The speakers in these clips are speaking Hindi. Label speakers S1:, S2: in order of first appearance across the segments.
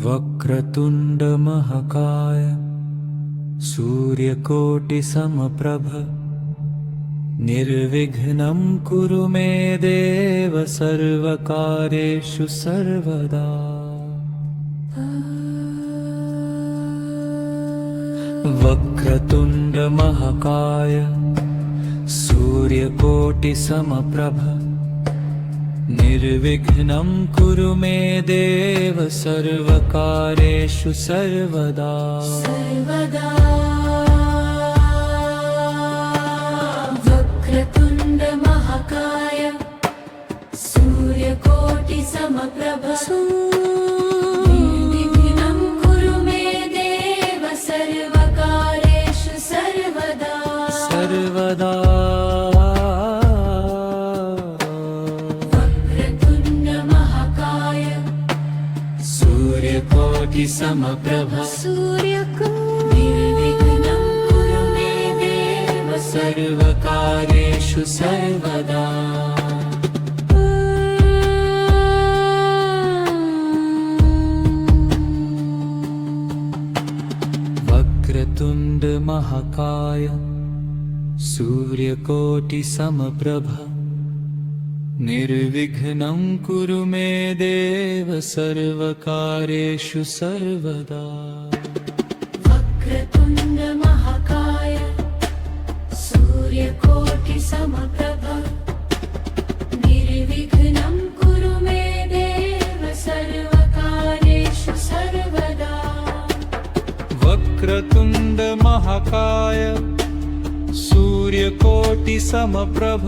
S1: वक्रतुंड महाकाय सूर्यकोटिसमप्रभ निर्विघ्नं कुरु मे देव सर्वकार्येषु सर्वदा। वक्रतुंड महाकाय सूर्यकोटिसमप्रभ निर्विघ्नं कुरु मे देव सर्वकार्येषु सर्वदा।
S2: वक्रतुंड महाकाय सूर्यकोटिसमप्रभ निर्विघ्नं कुरु मे देव सर्वकार्येषु सर्वदा। वक्रतुंड महाकाय
S1: सूर्यकोटिसमप्रभ
S2: निर्विघ्नं कुरु मे देव
S1: सर्वकार्येषु सर्वदा। वक्रतुंड महाकाय सूर्यकोटिसमप्रभ निर्विघ्नं कुरु मे देव सर्वकार्येषु सर्वदा।
S2: वक्रतुंड महाकाय सूर्यकोटिसमप्रभ निर्विघ्नं कुरु मे देव सर्वकार्येषु सर्वदा।
S1: वक्रतुंड महाकाय सूर्यकोटिसमप्रभ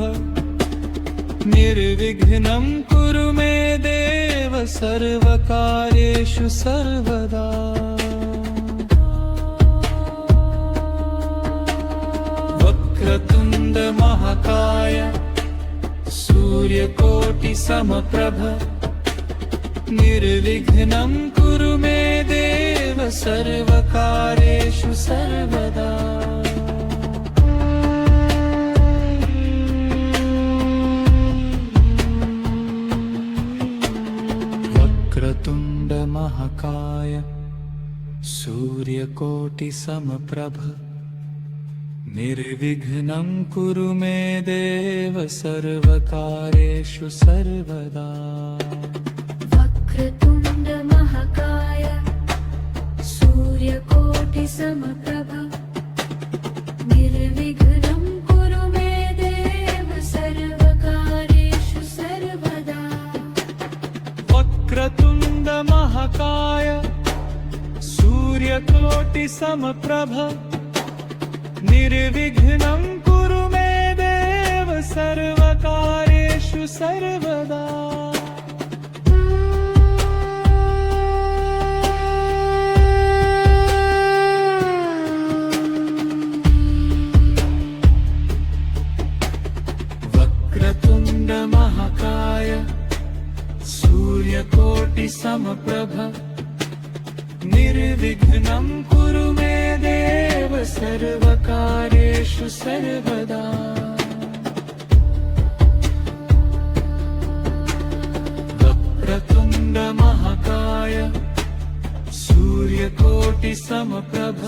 S1: निर्विघ्नं कुरु मे देव सर्वकार्येषु सर्वदा। वक्रतुंड महाकाय सूर्यकोटिसमप्रभ निर्विघ्नं कुरु मे देव सर्वकार्येषु सर्वदा। वक्रतुंड महाकाय सूर्यकोटिसमप्रभ निर्विघ्नं कुरु मे देव सर्वकार्येषु सर्वदा।
S2: वक्रतुंड महाकाय सूर्यकोटिसमप्रभ निर्विघ्नं कुरु मे देव सर्वकार्येषु सर्वदा।
S1: वक्रतुंड महाकाय सूर्यकोटिसमप्रभ निर्विघ्नं कुरु मे देव सर्वकार्येषु सर्वदा। वक्रतुंड महाकाय सूर्यकोटिसमप्रभ निर्विघ्नं कुरु मे देव सर्वकार्येषु सर्वदा। वक्रतुंड महाकाय सूर्यकोटिसमप्रभ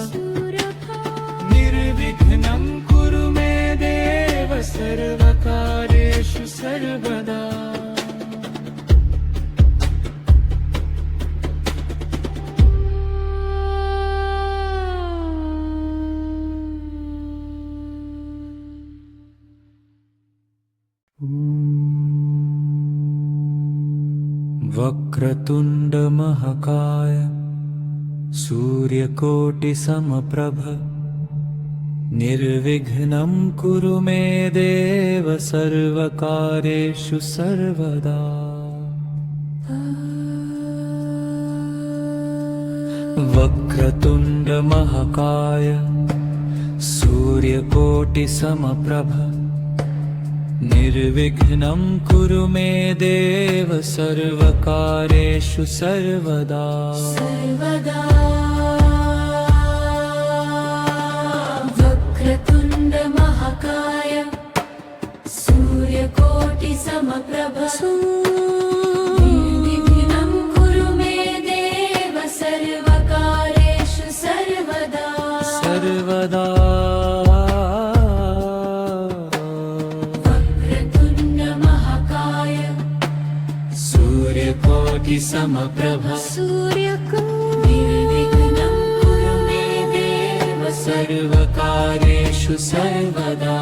S1: निर्विघ्नं कुरु मे देव सर्वकार्येषु सर्वदा। वक्रतुंड महाकाय सूर्यकोटिसमप्रभ निर्विघ्नं कुरु मे देव सर्वकार्येषु सर्वदा। वक्रतुंड महाकाय सूर्यकोटिसमप्रभ निर्विघ्नं कुरु मे देव सर्वकार्येषु सर्वदा।
S2: वक्रतुंड महाकाय सूर्यकोटिसमप्रभ
S1: सूर्यकोटि समप्रभ
S2: निर्विघ्नं कुरु मे देव
S1: सर्वकार्येषु सर्वदा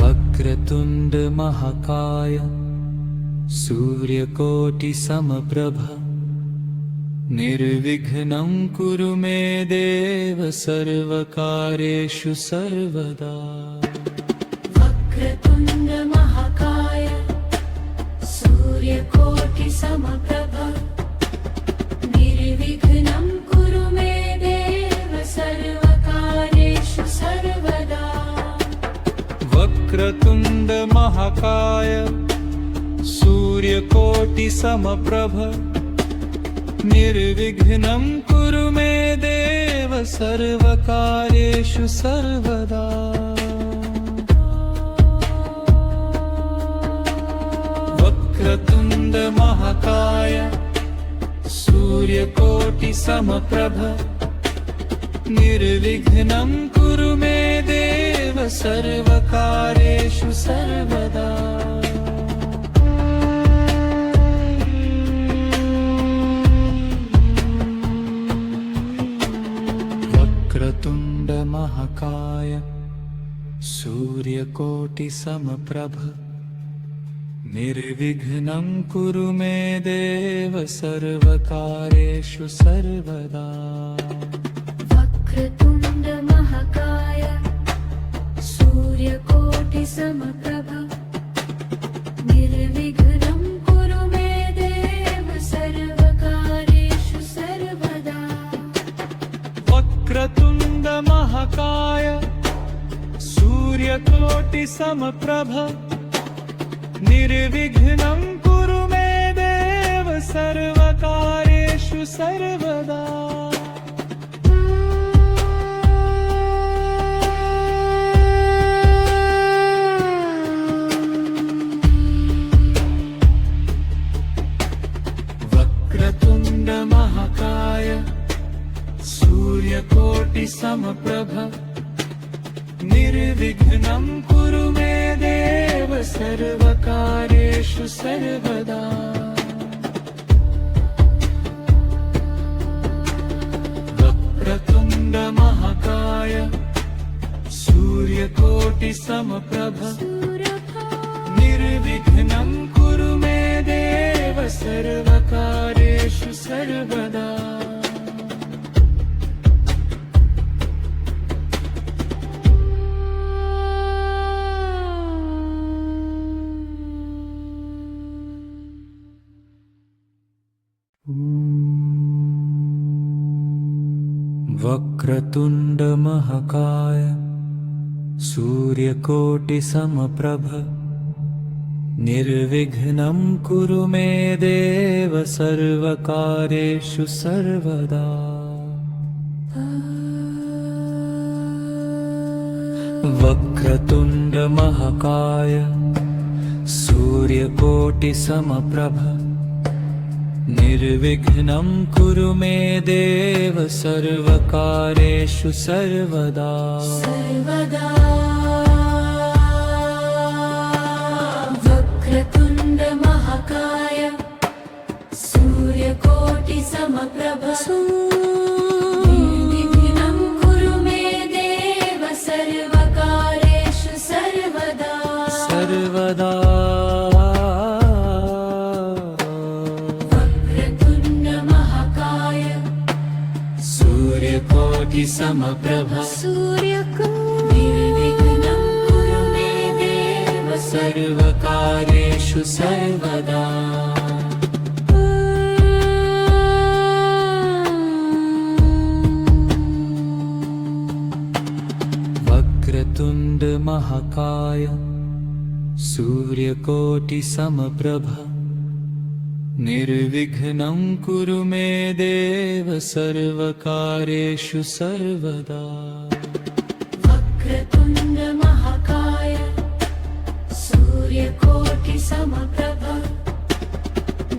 S1: वक्रतुण्ड महाकाय सूर्यकोटि समप्रभ निर्विघ्नं कुरु मे देव सर्वकार्येषु सर्वदा
S2: वक्रतुण्ड महाकाय सूर्यकोटि समप्रभ निर्विघ्नं कुरु मे देव सर्वकार्येषु सर्वदा
S1: वक्रतुण्ड महाकाय सूर्यकोटि समप्रभ निर्विघ्नं कुरु मे देव सर्वकार्येषु सर्वदा वक्रतुण्ड महाकाय सूर्यकोटि समप्रभ निर्विघ्नं कुरु मे देव सर्वकार्येषु सर्वदा वक्रतुण्ड महाकाय सूर्यकोटि समप्रभ निर्विघ्नं कुरु मे देव सर्वकार्येषु सर्वदा
S2: वक्रतुण्ड महाकाय सूर्यकोटि समप्रभ निर्विघ्नं कुरु मे देव सर्वकार्येषु सर्वदा
S1: वक्रतुण्ड महाकाय सूर्यकोटि समप्रभ निर्विघ्नं कुरु मे देव सर्वकार्येषु सर्वदा वक्रतुण्ड महाकाय सूर्यकोटि समप्रभ निर्विघ्नं कुरु मे देव सर्वकार्येषु सर्वदा वक्रतुण्ड महाकाय सूर्यकोटि समप्रभ निर्विघ्नं कुरु मे देव सर्वकार्येषु सर्वदा वक्रतुण्ड महाकाय सूर्यकोटि समप्रभ निर्विघ्नं कुरु मे देव सर्वकार्येषु सर्वदा वक्रतुण्ड महाकाय सूर्यकोटि समप्रभ निर्विघ्नं कुरु मे देव सर्वकार्येषु सर्वदा
S2: सर्वदा वक्रतुण्ड महाकाय सूर्यकोटि समप्रभ निर्विघ्नं कुरु मे देव सर्वकार्येषु सर्वदा
S1: सर्वदा सूर्यकोटि समप्रभ निर्विघ्नं कुरु मे देव सर्वकार्येषु सर्वदा वक्रतुण्ड महाकाय सूर्यकोटि समप्रभ निर्विघ्नं कुरु मे देव सर्वकार्येषु सर्वदा
S2: वक्रतुण्ड महाकाय सूर्यकोटि समप्रभ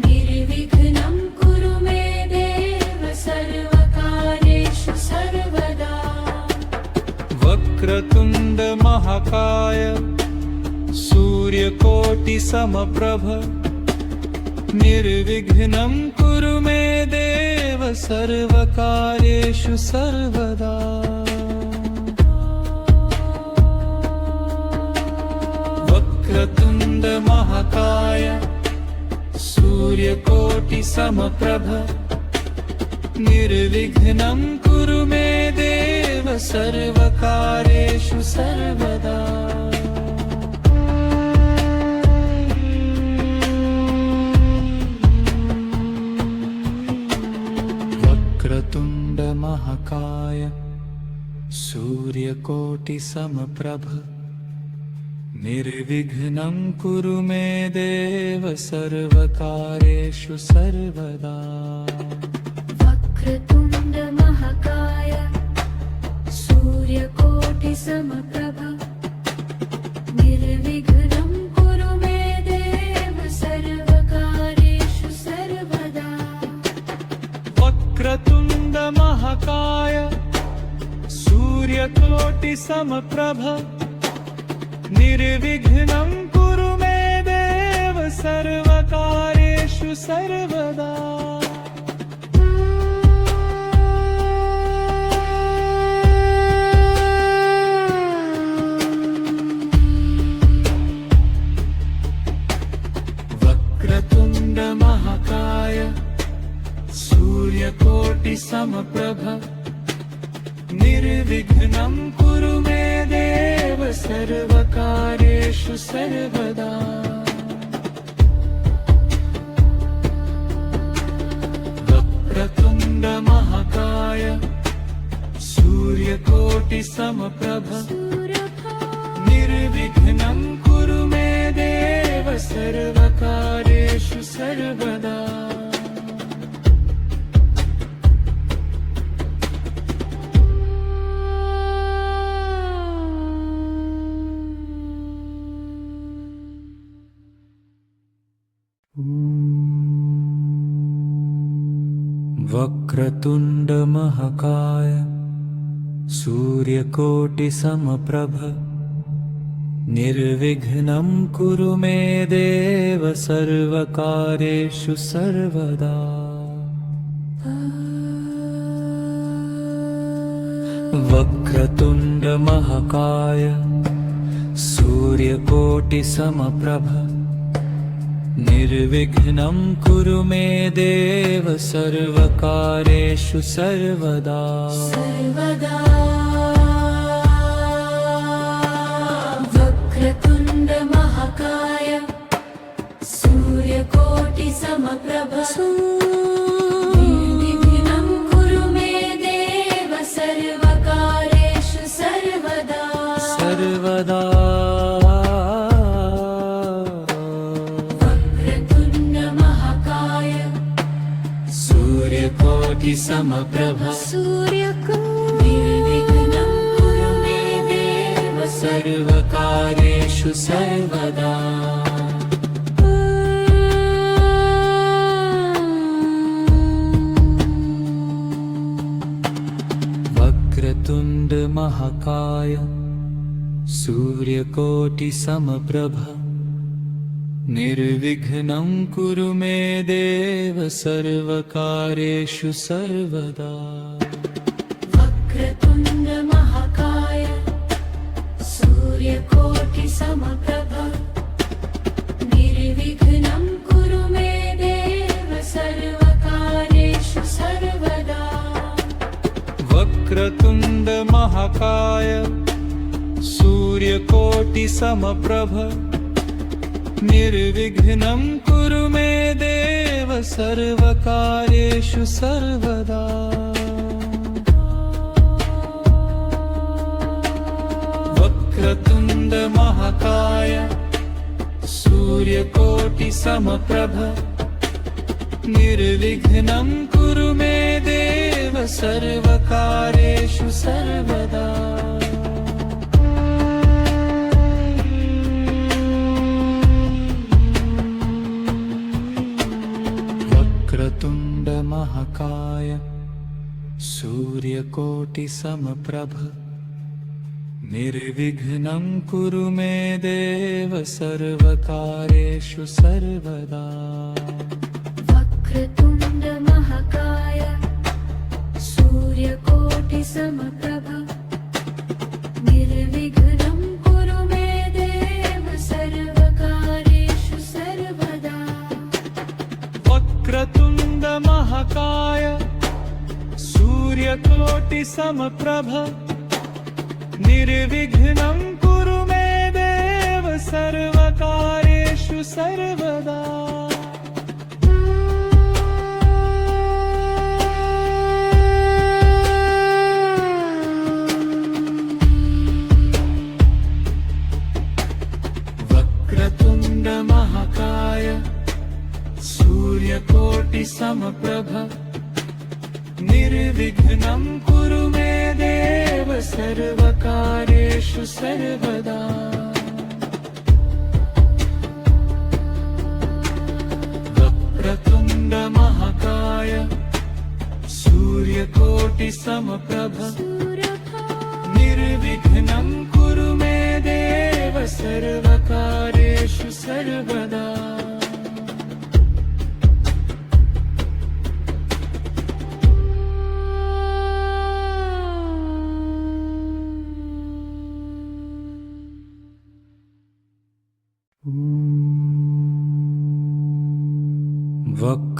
S2: निर्विघ्नं कुरु मे देव सर्वकार्येषु सर्वदा
S1: वक्रतुंड महाकाय सूर्यकोटि समप्रभ निर्विघ्नं कुरु मे देव सर्वकार्येषु सर्वदा। वक्रतुंड महाकाय सूर्यकोटि समप्रभ निर्विघ्नं कुरु मे देव सर्वकार्येषु सर्वदा। वक्रतुंड महाकाय सूर्यकोटि समप्रभ निर्विघ्नं कुरु मे देव सर्वकार्येषु सर्वदा।
S2: वक्रतुंड महाकाय सूर्यकोटि समप्रभ निर्विघ्नं कुरु मे देव सर्वकार्येषु सर्वदा।
S1: वक्रतुंड महाकाय सूर्यकोटि समप्रभ निर्विघ्नं कुरु मे देव सर्वकार्येषु सर्वदा। वक्रतुंड महाकाय सूर्यकोटि समप्रभ निर्विघ्नं कुरु मे देव सर्वकार्येषु सर्वदा। वक्रतुंड महाकाय सूर्यकोटि समप्रभ निर्विघ्नं कुरु मे देव सर्वकार्येषु सर्वदा। वक्रतुंड महाकाय सूर्यकोटि समप्रभ निर्विघ्नं कुरु मे देव सर्वकार्येषु सर्वदा। वक्रतुंड महाकाय सूर्यकोटि समप्रभ निर्विघ्नं कुरु मे देव सर्वकार्येषु सर्वदा।
S2: सर्वदा। वक्रतुंड महाकाय सूर्यकोटि समप्रभ निर्विघ्नं कुरु मे देव सर्वकार्येषु सर्वदा।
S1: सर्वदा। सूर्यकोटि समप्रभ निर्विघ्नं कुरु मे देव सर्वकार्येषु सर्वदा। वक्रतुंड महाकाय सूर्यकोटि समप्रभ निर्विघ्नं कुरु मे देव सर्वकार्येषु सर्वदा।
S2: वक्रतुंड महाकाय सूर्यकोटि समप्रभ निर्विघ्नं कुरु मे देव सर्वकार्येषु सर्वदा।
S1: वक्रतुंड महाकाय सूर्यकोटि समप्रभ निर्विघ्नं कुरु मे देव सर्वकार्येषु सर्वदा। वक्रतुंड महाकाय सूर्यकोटि समप्रभ निर्विघ्नं कुरु मे देव सर्वकार्येषु सर्वदा। वक्रतुंड महाकाय सूर्यकोटि समप्रभ निर्विघ्नं कुरु मे देव सर्वकार्येषु सर्वदा
S2: वक्रतुण्ड महाकाय सूर्यकोटि समप्रभ निर्विघ्नं कुरु मे देव सर्वकार्येषु सर्वदा
S1: वक्रतुण्ड महाकाय सूर्यकोटि समप्रभ निर्विघ्नं कुरु मे देव सर्वकार्येषु सर्वदा वक्रतुण्ड महाकाय सूर्यकोटि समप्रभ निर्विघ्नं कुरु मे देव सर्वकार्येषु सर्वदा वक्रतुण्ड महाकाय सूर्यकोटि समप्रभ निर्विघ्नं कुरु मे देव सर्वकार्येषु सर्वदा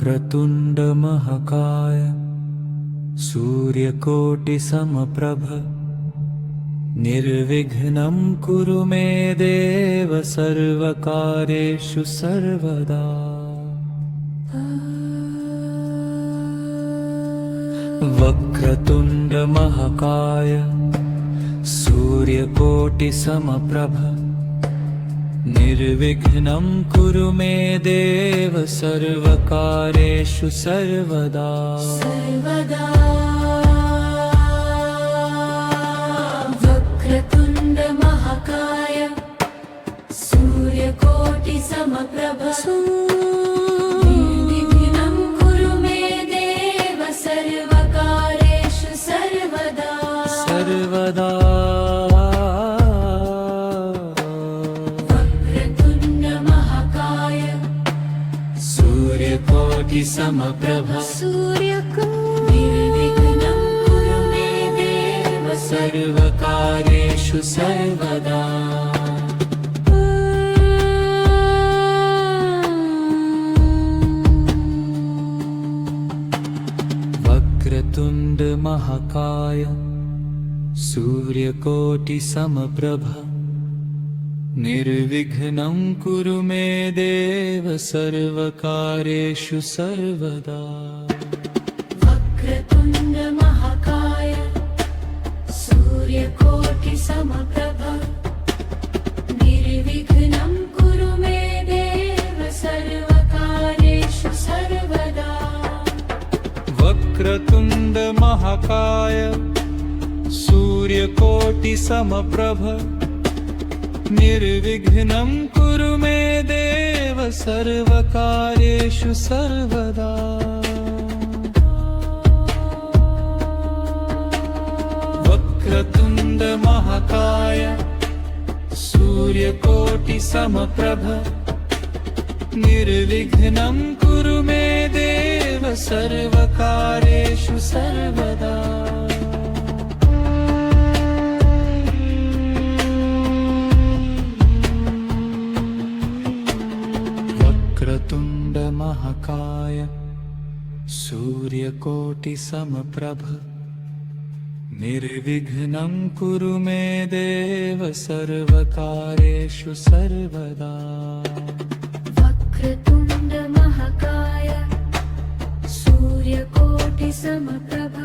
S1: वक्रतुण्ड महाकाय सूर्यकोटि समप्रभ निर्विघ्नं कुरु मे देव सर्वकार्येषु सर्वदा वक्रतुण्ड महाकाय सूर्यकोटि समप्रभ निर्विघ्नं कुरु मे देव सर्वकार्येषु सर्वदा
S2: सर्वदा वक्रतुण्ड महाकाय सूर्यकोटि समप्रभ निर्विघ्नं कुरु मे देव सर्वकार्येषु सर्वदा
S1: सर्वदा सूर्यकोटि समप्रभ निर्विघ्नं कुरु मे देव सर्वकार्येषु सर्वदा वक्रतुण्ड महाकाय सूर्यकोटि समप्रभ निर्विघ्नं कुरु मे देव सर्वकार्येषु सर्वदा
S2: वक्रतुण्ड महाकाय सूर्यकोटि समप्रभ निर्विघ्नं कुरु मे देव सर्वकार्येषु सर्वदा
S1: वक्रतुण्ड महाकाय सूर्यकोटि समप्रभ निर्विघ्नं कुरु मे देव सर्वकार्येषु सर्वदा वक्रतुण्ड महाकाय सूर्यकोटि समप्रभ निर्विघ्नं कुरु मे देव सर्वकार्येषु सर्वदा वक्रतुण्ड महाकाय सूर्यकोटि समप्रभ निर्विघ्नं कुरु मे देव सर्वकार्येषु सर्वदा
S2: वक्रतुण्ड महाकाय सूर्यकोटि समप्रभ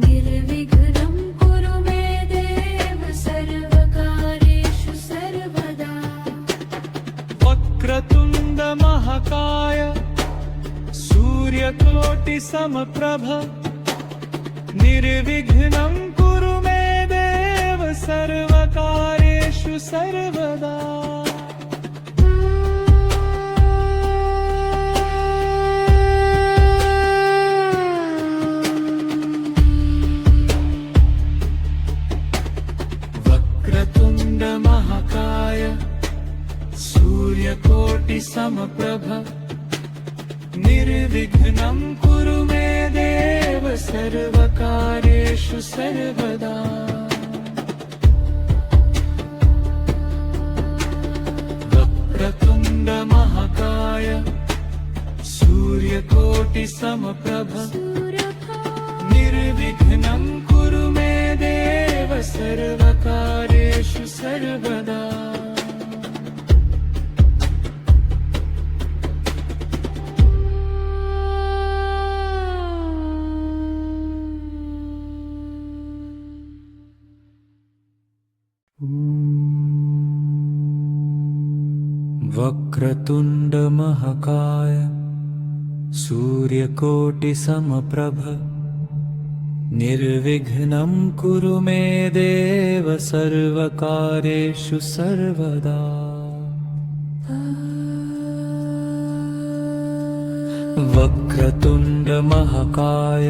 S2: निर्विघ्नं कुरु मे देव सर्वकार्येषु सर्वदा
S1: वक्रतुण्ड महाकाय सूर्यकोटि समप्रभ निर्विघ्नं कुरु मे देव सर्वकार्येषु सर्वदा महाकाय सूर्यकोटिसमप्रभ निर्विघ्नं कुरु मे देव सर्वकार्येषु सर्वदा वक्रतुण्ड महाकाय सूर्यकोटिसमप्रभ निर्विघ्नं कुरु मे देव सर्वकार्येषु सर्वदा वक्रतुण्ड महाकाय सूर्यकोटिसमप्रभ निर्विघ्नं कुरु मे देव सर्वकार्येषु सर्वदा वक्रतुण्ड महाकाय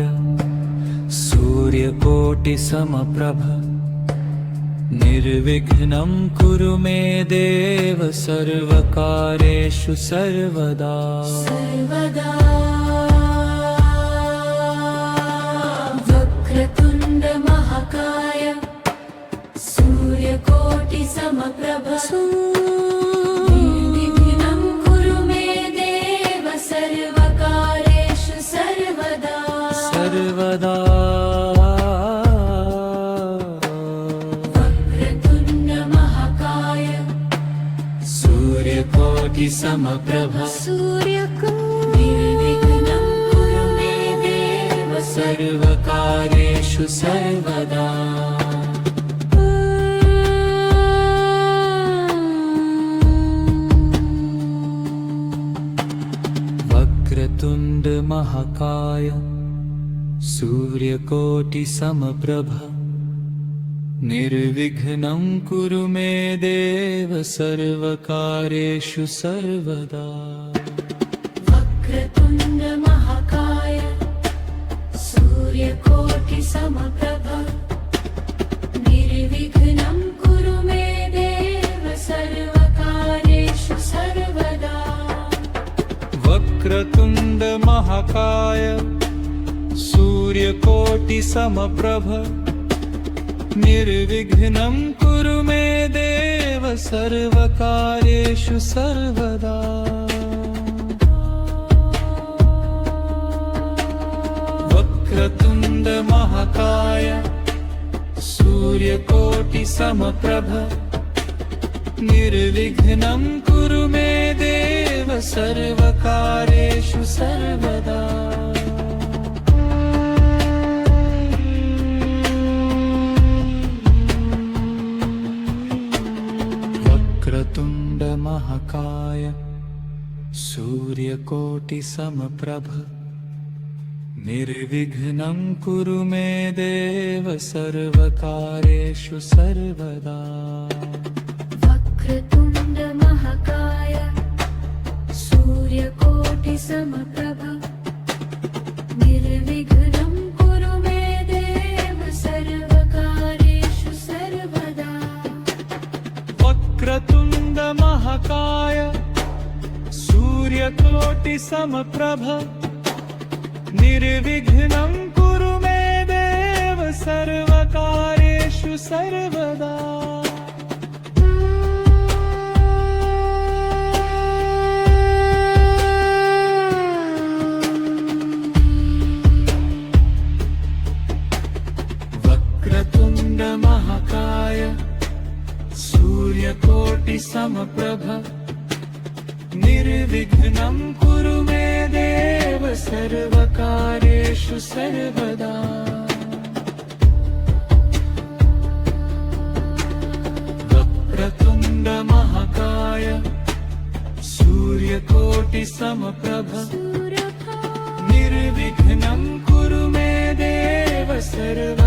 S1: सूर्यकोटिसमप्रभ निर्विघ्नं कुरु मे देव सर्वकार्येषु सर्वदा
S2: सर्वदा वक्रतुण्ड महाकाय सूर्यकोटिसमप्रभ निर्विघ्नं कुरु मे देव सर्वकार्येषु सर्वदा
S1: सर्वदा सूर्यकोटिसमप्रभ निर्विघ्नं कुरु मे देव सर्वकार्येषु सर्वदा वक्रतुण्ड महाकाय सूर्यकोटिसमप्रभ निर्विघ्नं कुरु मे देव सर्वकार्येषु सर्वदा
S2: वक्रतुण्ड महाकाय सूर्यकोटिसमप्रभ निर्विघ्नं कुरु मे देव सर्वकार्येषु सर्वदा
S1: वक्रतुण्ड महाकाय सूर्यकोटिसमप्रभ निर्विघ्नं कुरु मे देव सर्वकार्येषु सर्वदा वक्रतुण्ड महाकाय सूर्यकोटिसमप्रभ निर्विघ्नं कुरु मे देव सर्वकार्येषु सर्वदा वक्रतुण्ड महाकाय सूर्यकोटिसमप्रभ निर्विघ्नं कुरु मे देव सर्वकार्येषु सर्वदा
S2: वक्रतुण्ड महाकाय सूर्यकोटिसमप्रभ निर्विघ्नं कुरु मे देव सर्वकार्येषु सर्वदा
S1: वक्रतुण्ड महाकाय सूर्यकोटिसमप्रभ निर्विघ्नं कुरु मे देव सर्वकार्येषु सर्वदा वक्रतुण्ड महाकाय सूर्यकोटिसमप्रभ निर्विघ्नं कुरु मे देव सर्वकार्येषु सर्वदा वक्रतुण्ड महाकाय सूर्यकोटिसमप्रभ निर्विघ्नं कुरु मे देव सर्वकार्येषु